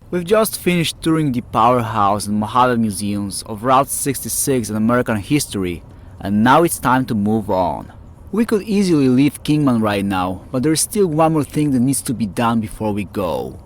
We've just finished touring the powerhouse and Mojave museums of Route 66 and American history, and now it's time to move on. We could easily leave Kingman right now, but there's still one more thing that needs to be done before we go.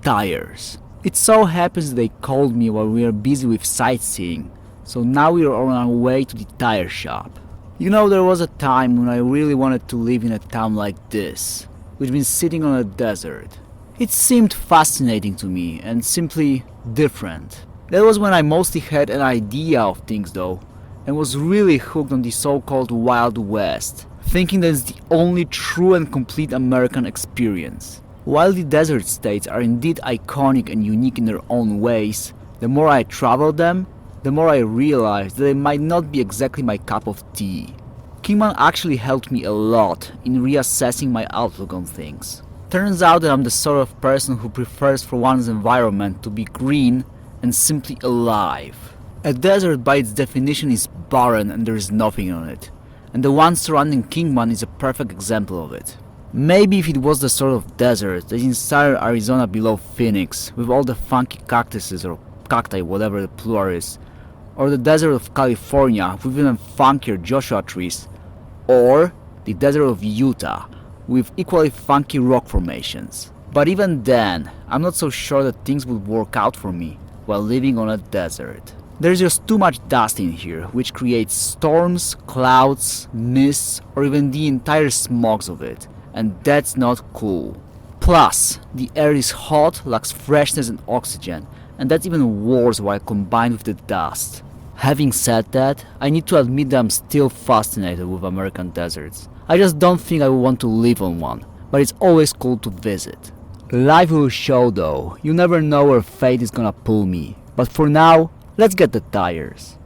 Tires. It so happens they called me while we were busy with sightseeing, so now we are on our way to the tire shop. You know, there was a time when I really wanted to live in a town like this, which means sitting on a desert. It seemed fascinating to me and simply different. That was when I mostly had an idea of things though, and was really hooked on the so-called Wild West, thinking that it's the only true and complete American experience. While the desert states are indeed iconic and unique in their own ways, the more I traveled them, the more I realized that they might not be exactly my cup of tea. Kingman actually helped me a lot in reassessing my outlook on things. Turns out that I'm the sort of person who prefers for one's environment to be green and simply alive. A desert by its definition is barren and there is nothing on it, and the one surrounding Kingman is a perfect example of it. Maybe if it was the sort of desert that is inside Arizona below Phoenix, with all the funky cactuses or cacti, whatever the plural is, or the desert of California with even funkier Joshua trees, or the desert of Utah with equally funky rock formations. But even then, I'm not so sure that things would work out for me while living on a desert. There's just too much dust in here, which creates storms, clouds, mists, or even the entire smogs of it, and that's not cool. Plus, the air is hot, lacks freshness and oxygen, and that's even worse while combined with the dust. Having said that, I need to admit that I'm still fascinated with American deserts. I just don't think I would want to live on one, but it's always cool to visit. Life will show though, you never know where fate is gonna pull me. But for now, let's get the tires.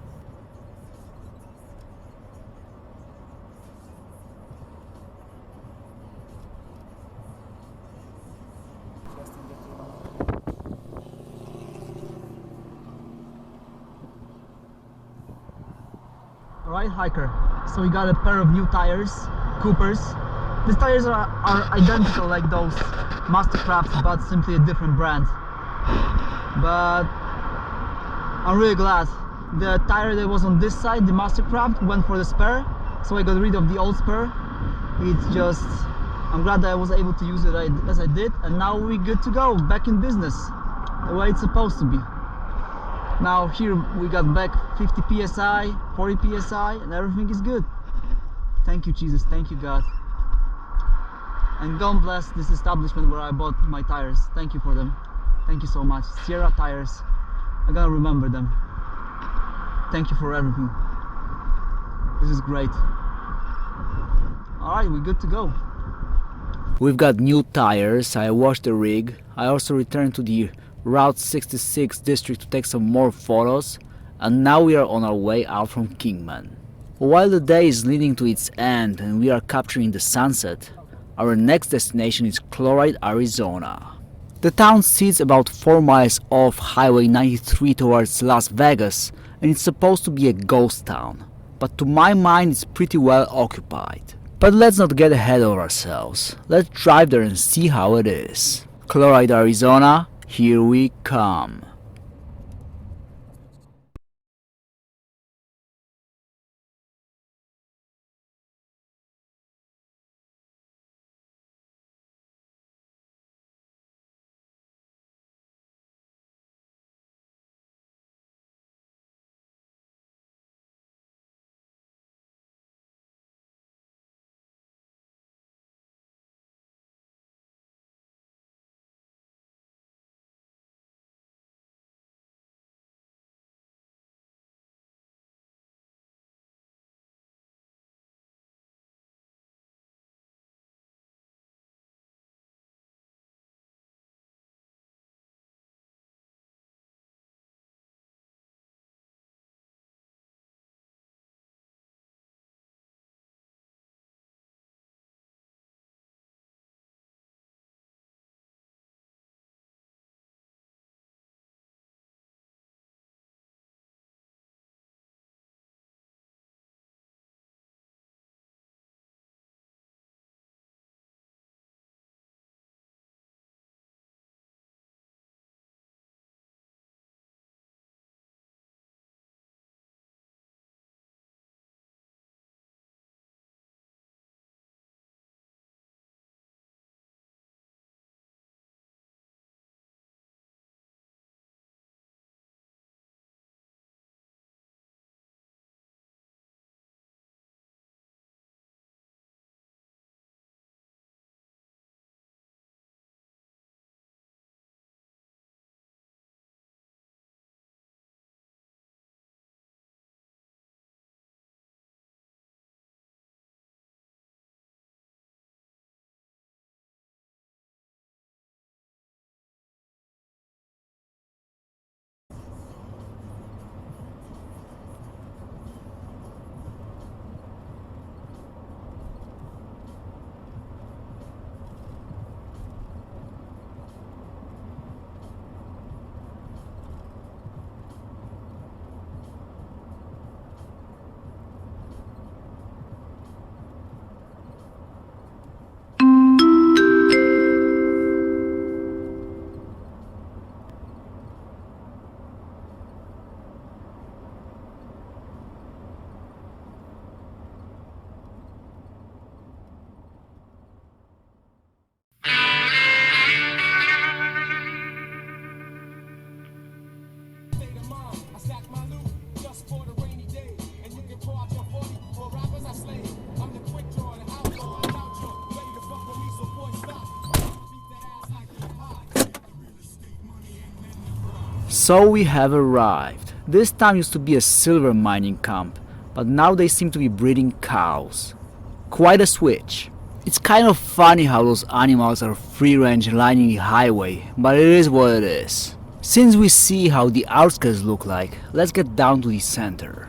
Alright hiker, so we got a pair of new tires, Coopers. These tires are identical like those Mastercrafts, but simply a different brand. But I'm really glad. The tire that was on this side, the Mastercraft, went for the spare, so I got rid of the old spare. It's just, I'm glad that I was able to use it as I did, and now we're good to go, back in business, the way it's supposed to be. Now here we got back 50 psi, 40 psi, and everything is good. Thank you Jesus, thank you God. And God bless this establishment where I bought my tires. Thank you for them. Thank you so much. Sierra Tires. I'm gonna remember them. Thank you for everything. This is great. Alright, we're good to go. We've got new tires. I washed the rig. I also returned to the Route 66 district to take some more photos, and now we are on our way out from Kingman. While the day is leading to its end and we are capturing the sunset, our next destination is Chloride, Arizona. The town sits about 4 miles off Highway 93 towards Las Vegas, and it's supposed to be a ghost town, but to my mind it's pretty well occupied. But let's not get ahead of ourselves. Let's drive there and see how it is. Chloride, Arizona, here we come. So we have arrived. This town used to be a silver mining camp, but now they seem to be breeding cows. Quite a switch. It's kind of funny how those animals are free range lining the highway, but it is what it is. Since we see how the outskirts look like, let's get down to the center.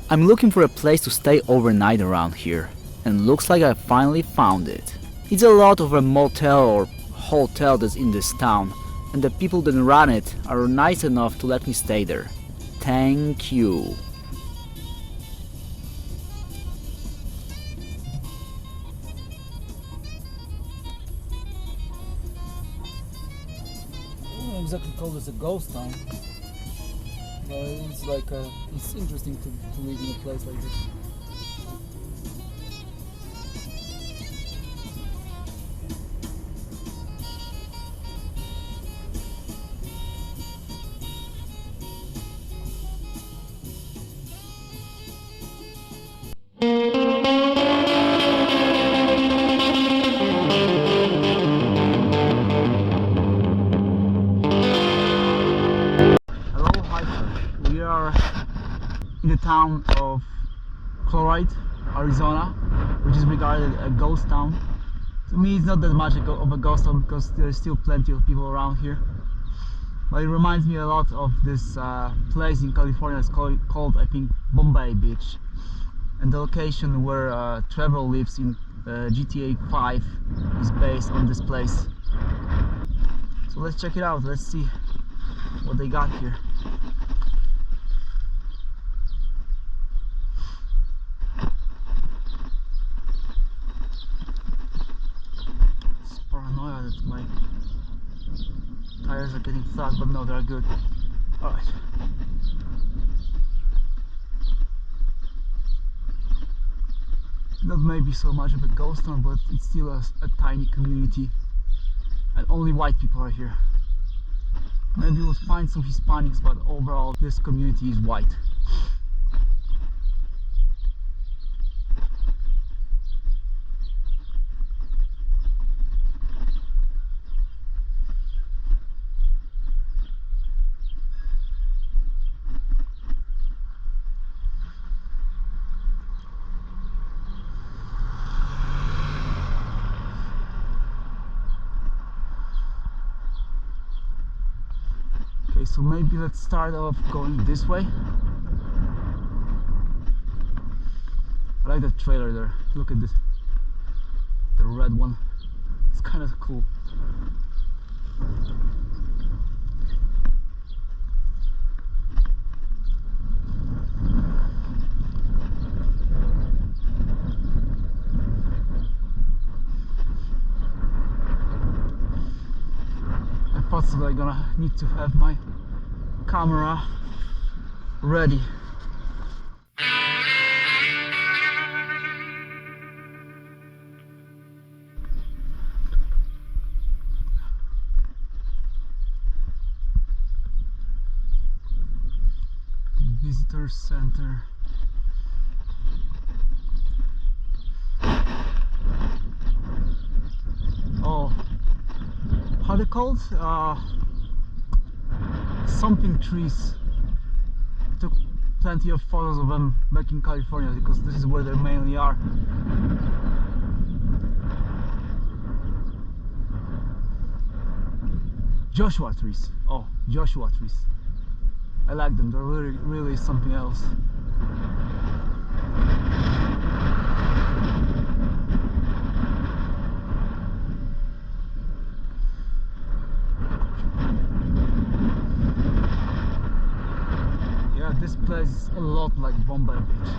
I'm looking for a place to stay overnight around here, and looks like I finally found it. It's a lot of a motel or hotel that's in this town, and the people that run it are nice enough to let me stay there. Thank you. I wouldn't exactly call this a ghost town. But it's like it's interesting to live in a place like this. Hello, hikers. We are in the town of Chloride, Arizona, which is regarded a ghost town. To me, it's not that much of a ghost town because there's still plenty of people around here. But it reminds me a lot of this place in California. It's called I think, Bombay Beach. And the location where Trevor lives in GTA 5 is based on this place. So let's check it out. Let's see what they got here. It's paranoia that my tires are getting flat, but no, they're good. Alright. Not maybe so much of a ghost town, but it's still a tiny community, and only white people are here. Maybe we'll find some Hispanics, but overall this community is white. Okay, so maybe let's start off going this way. I like the trailer there. Look at this. The red one. It's kind of cool. I'm possibly gonna need to have my camera ready. Visitor center. Oh, how they called? Something trees. I took plenty of photos of them back in California because this is where they mainly are. Joshua trees. Oh, Joshua trees. I like them. They're really something else. Yeah, this place is a lot like Bombay Beach.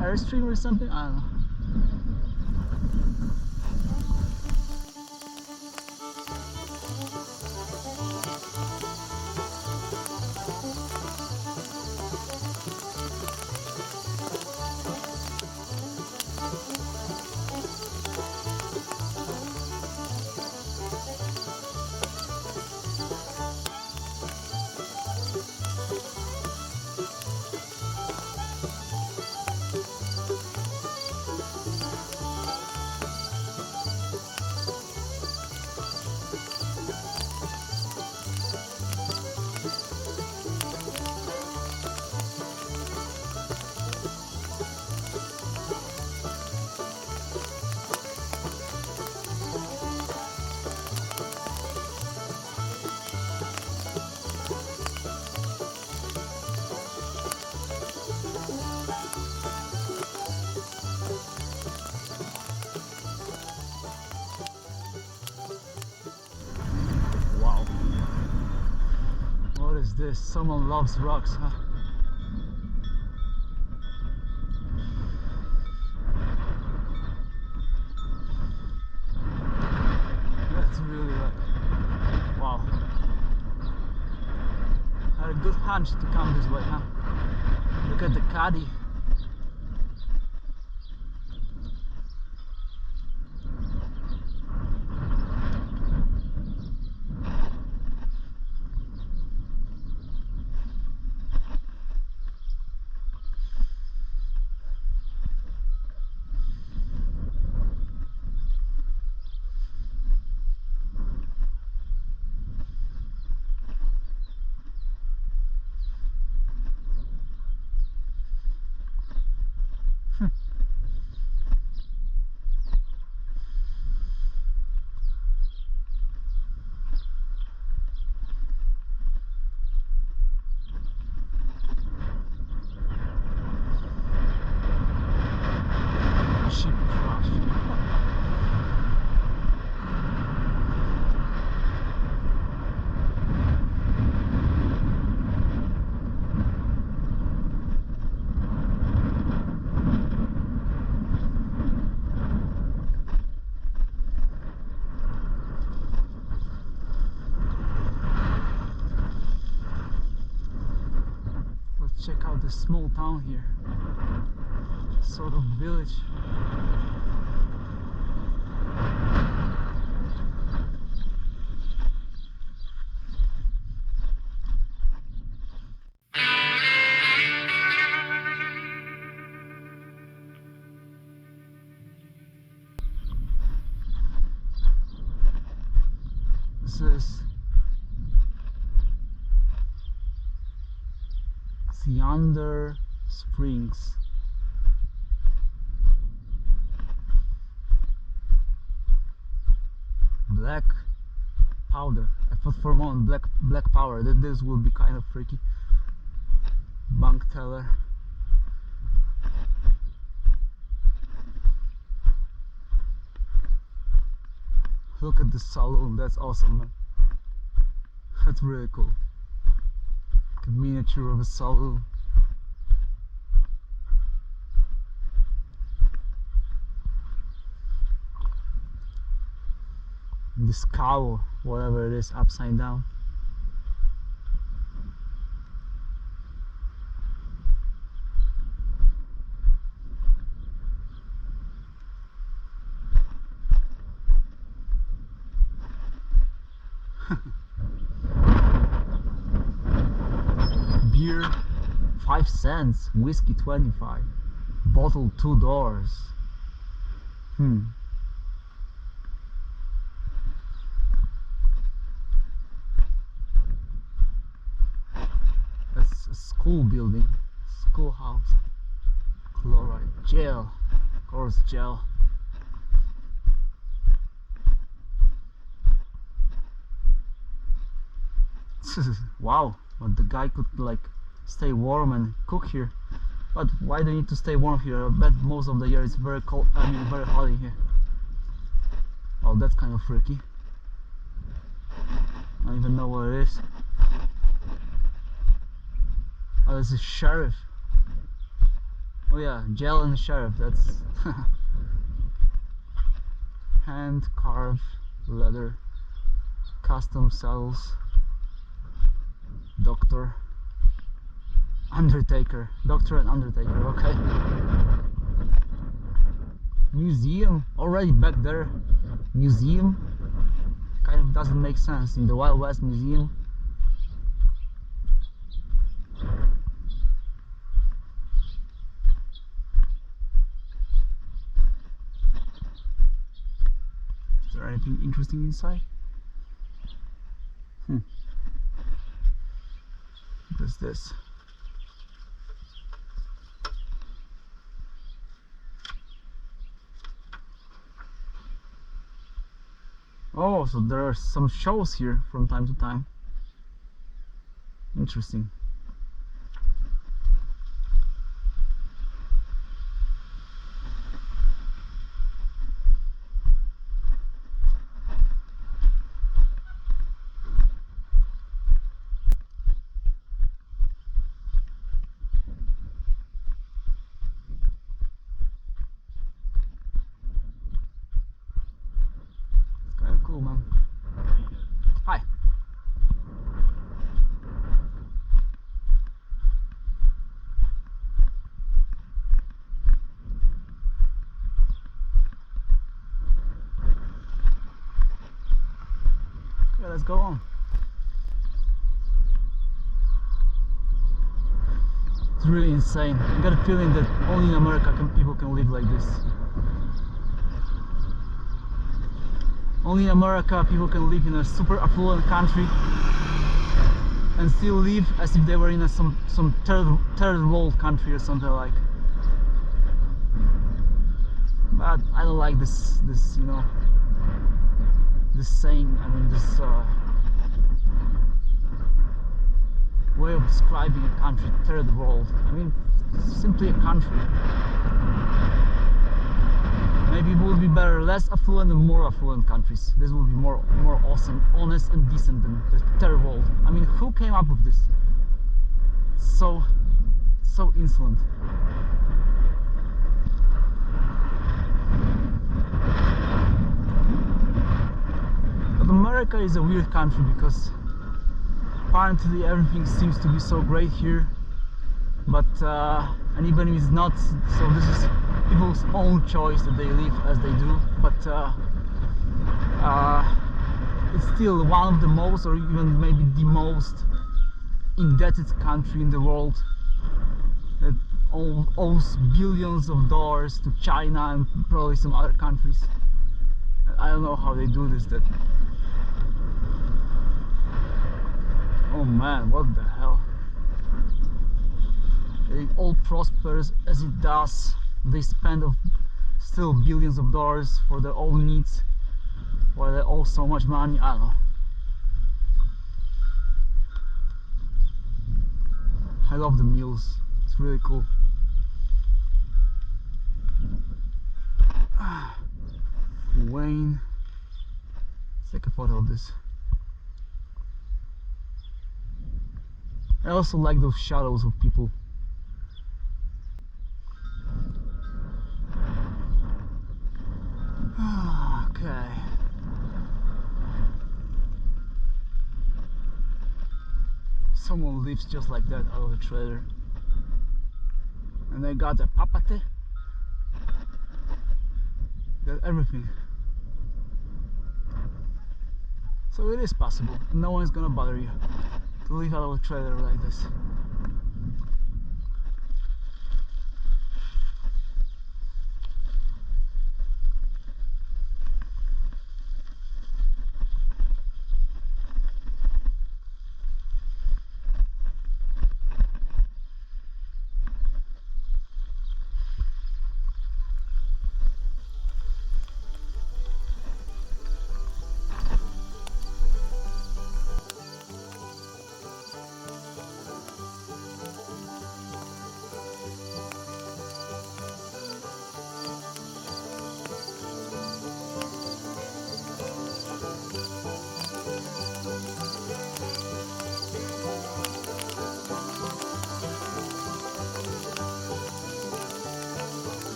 Airstream or something? I don't know. This someone loves rocks, huh? That's really like, wow. I had a good hunch to come this way, huh? Look at the caddy. check out this small town here, sort of village. This is Yonder Springs. Black powder. I thought for a moment black powder that this would be kind of freaky. Bank teller. Look at the saloon, that's awesome, man. That's really cool. Like a miniature of a saloon. And this cow, whatever it is, upside down. Beer 5 cents, whiskey 25, bottle $2. That's a school building, schoolhouse. Chloride, jail, of course, jail. Wow, but the guy could like stay warm and cook here. But why do you need to stay warm here? I bet most of the year it's very cold, I mean very hot in here. Oh, that's kind of freaky. I don't even know what it is. Oh, this is sheriff. Oh yeah, jail and sheriff, that's hand carved leather, custom saddles. Doctor, Undertaker, Doctor and Undertaker, okay. Museum, already back there. Museum, kind of doesn't make sense in the Wild West museum. Is there anything interesting inside? What is this? Oh, so there are some shows here from time to time. Interesting. Cool, man. Hi. Okay, let's go on. It's really insane. I got a feeling that only in America people can live like this. Only in America people can live in a super affluent country and still live as if they were in a, some third world country or something like. But I don't like this you know, this saying, I mean this way of describing a country, third world. I mean, it's simply a country. Maybe it would be better less affluent and more affluent countries. This would be more awesome, honest and decent than the third world. I mean, who came up with this? So insolent. But America is a weird country because apparently everything seems to be so great here. but and even if it's not, so this is people's own choice that they live as they do, but it's still one of the most, or even maybe the most indebted country in the world that owes billions of dollars to China and probably some other countries. I don't know how they do this. Oh man, what the hell? It all prospers as it does. They spend still billions of dollars for their own needs, while they owe so much money. I don't know. I love the mules. It's really cool. Wayne, let's take a photo of this. I also like those shadows of people. Okay. Someone lives just like that out of a trailer. And they got the papate. Got everything. So it is possible. No one's gonna bother you to live out of a trailer like this.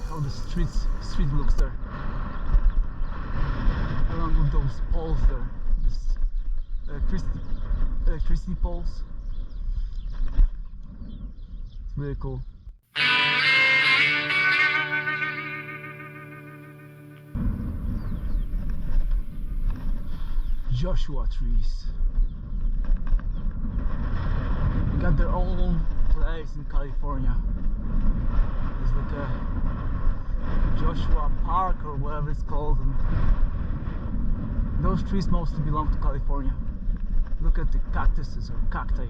How the street looks there, along with those poles there, this electricity poles. It's really cool. Joshua trees. They got their own place in California. It's like a Joshua Park or whatever it's called, and those trees mostly belong to California. Look at the cactuses or cacti.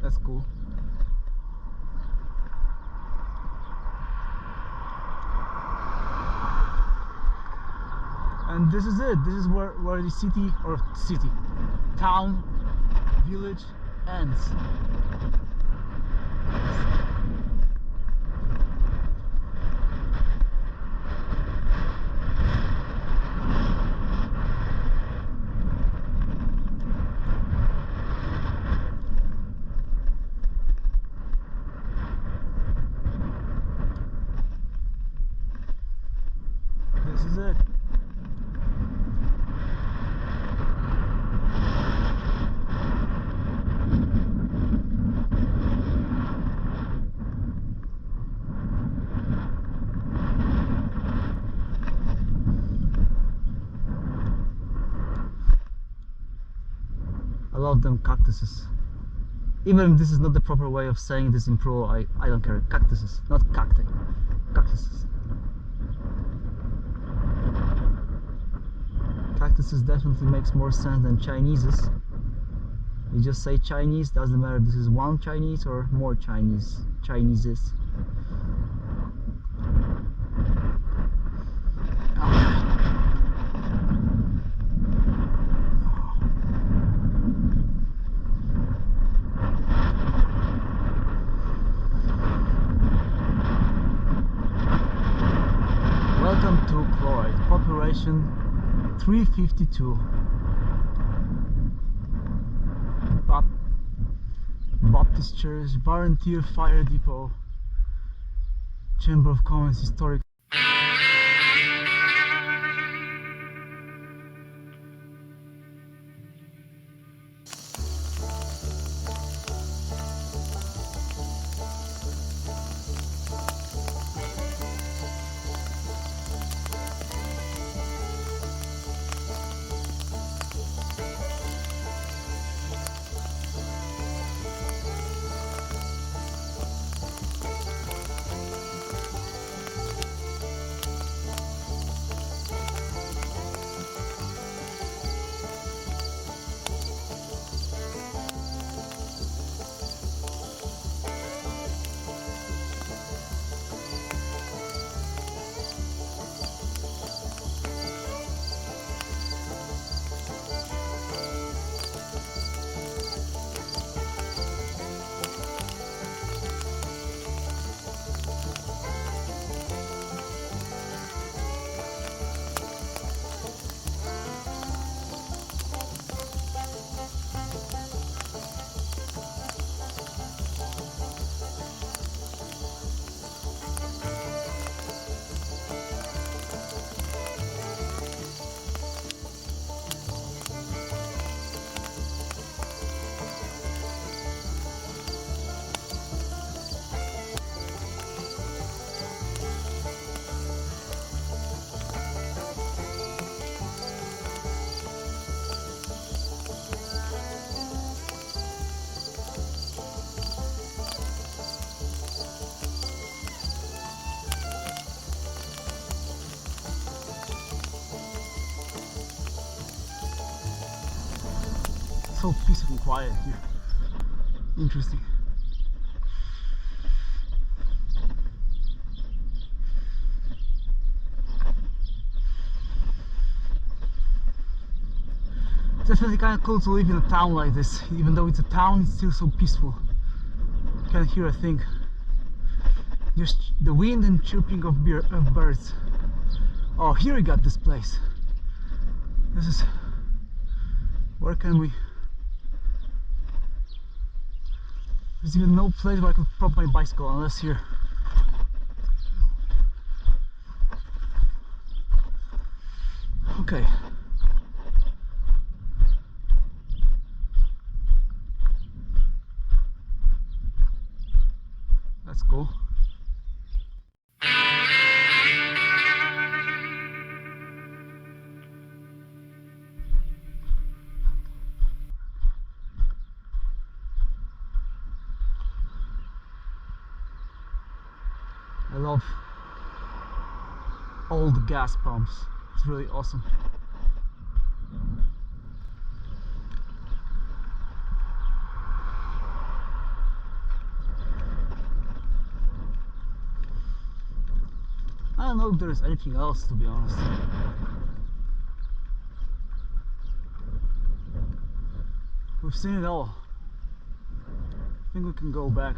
That's cool. And this is it. This is where the town, village ends. This is it. I love them cactuses. Even if this is not the proper way of saying this in pro, I don't care. Cactuses, not cacti. Cactuses. Cactuses definitely makes more sense than Chineses. You just say Chinese, doesn't matter if this is one Chinese or more Chineses. Welcome to Chloride, population 352. Baptist Church, Volunteer Fire Depot, Chamber of Commerce, Historic. so peaceful and quiet here. Interesting. Definitely kind of cool to live in a town like this. Even though it's a town, it's still so peaceful. You can't hear a thing. Just the wind and chirping of birds. Oh, here we got this place. This is... Where can we... There's even no place where I could prop my bicycle unless here. Okay. That's cool. I love old gas pumps. It's really awesome. I don't know if there's anything else, to be honest. We've seen it all. I think we can go back.